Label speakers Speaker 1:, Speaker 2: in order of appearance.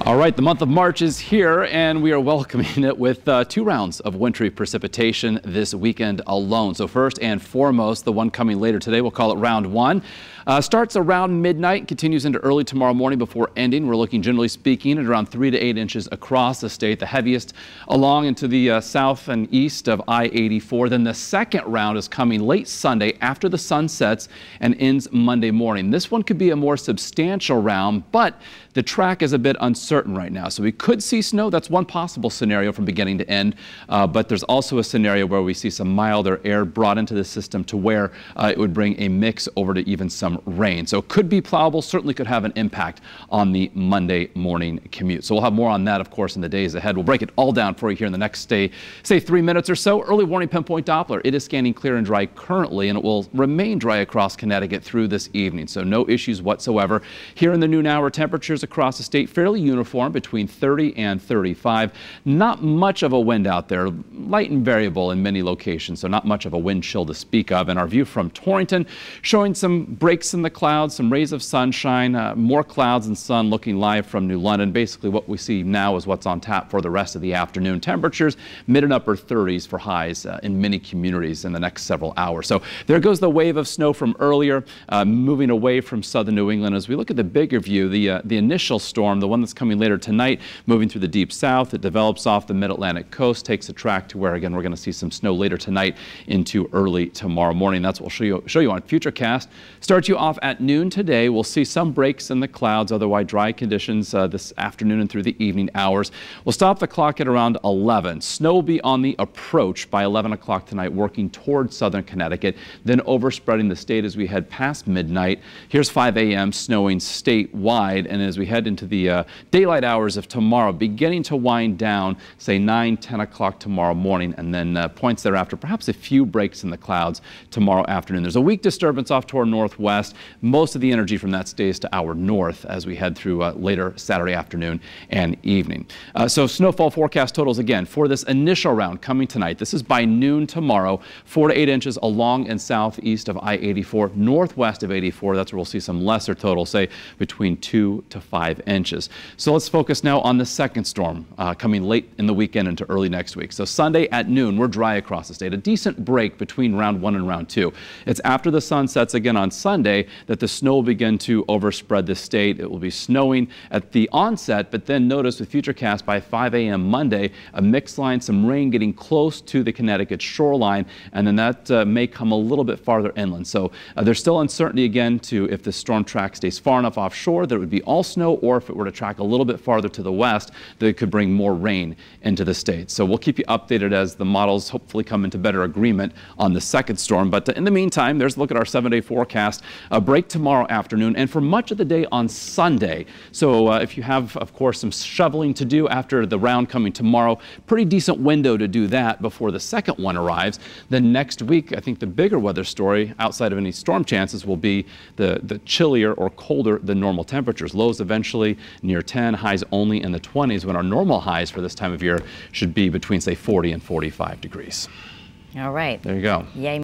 Speaker 1: All right, the month of March is here, and we are welcoming it with 2 rounds of wintry precipitation this weekend alone. So first and foremost, the one coming later today, we'll call it round 1. Starts around midnight, continues into early tomorrow morning before ending. We're looking, generally speaking, at around 3 to 8 inches across the state, the heaviest along into the south and east of I-84. Then the second round is coming late Sunday after the sun sets and ends Monday morning. This one could be a more substantial round, but the track is a bit uncertain right now. So we could see snow. That's one possible scenario from beginning to end. But there's also a scenario where we see some milder air brought into the system to where it would bring a mix over to even some rain. So it could be plowable, certainly could have an impact on the Monday morning commute. So we'll have more on that, of course, in the days ahead. We'll break it all down for you here in the next, say 3 minutes or so. Early warning pinpoint Doppler. It is scanning clear and dry currently, and it will remain dry across Connecticut through this evening. So no issues whatsoever. Here in the noon hour, temperatures across the state fairly uniform between 30 and 35. Not much of a wind out there, light and variable in many locations, so not much of a wind chill to speak of. And our view from Torrington showing some breaks in the clouds, some rays of sunshine, more clouds and sun looking live from New London. Basically what we see now is what's on tap for the rest of the afternoon. Temperatures mid and upper 30s for highs in many communities in the next several hours. So there goes the wave of snow from earlier, moving away from southern New England. As we look at the bigger view, the initial storm, the one that's coming later tonight, moving through the deep south. It develops off the mid-Atlantic coast, takes a track to where, again, we're going to see some snow later tonight into early tomorrow morning. That's what we'll show you on Futurecast. Start you off at noon today. We'll see some breaks in the clouds, otherwise dry conditions this afternoon and through the evening hours. We'll stop the clock at around 11. Snow will be on the approach by 11 o'clock tonight, working towards southern Connecticut, then overspreading the state as we head past midnight. Here's 5 a.m. snowing statewide, and as we head into the daylight hours of tomorrow, beginning to wind down, say 9, 10 o'clock tomorrow morning, and then points thereafter, perhaps a few breaks in the clouds tomorrow afternoon. There's a weak disturbance off toward northwest. Most of the energy from that stays to our north as we head through later Saturday afternoon and evening. So snowfall forecast totals again for this initial round coming tonight. This is by noon tomorrow, 4 to 8 inches along and southeast of I-84, northwest of 84. That's where we'll see some lesser totals, say between 2 to 5 inches. So let's focus now on the second storm coming late in the weekend into early next week. So Sunday at noon, we're dry across the state. A decent break between round 1 and round 2. It's after the sun sets again on Sunday that the snow will begin to overspread the state. It will be snowing at the onset, but then notice with Futurecast by 5 a.m. Monday, a mixed line, some rain getting close to the Connecticut shoreline, and then that may come a little bit farther inland. So there's still uncertainty again to if the storm track stays far enough offshore that it would be all snow, or if it were to track a little bit farther to the west, that it could bring more rain into the state. So we'll keep you updated as the models hopefully come into better agreement on the second storm. But in the meantime, there's a look at our 7-day forecast. A break tomorrow afternoon and for much of the day on Sunday. So if you have, of course, some shoveling to do after the round coming tomorrow, pretty decent window to do that before the second one arrives. Then next week, I think the bigger weather story outside of any storm chances will be the chillier or colder than normal temperatures. Lows eventually near 10, highs only in the 20s, when our normal highs for this time of year should be between, say, 40 and 45 degrees.
Speaker 2: All right.
Speaker 1: There you go.
Speaker 2: Yay.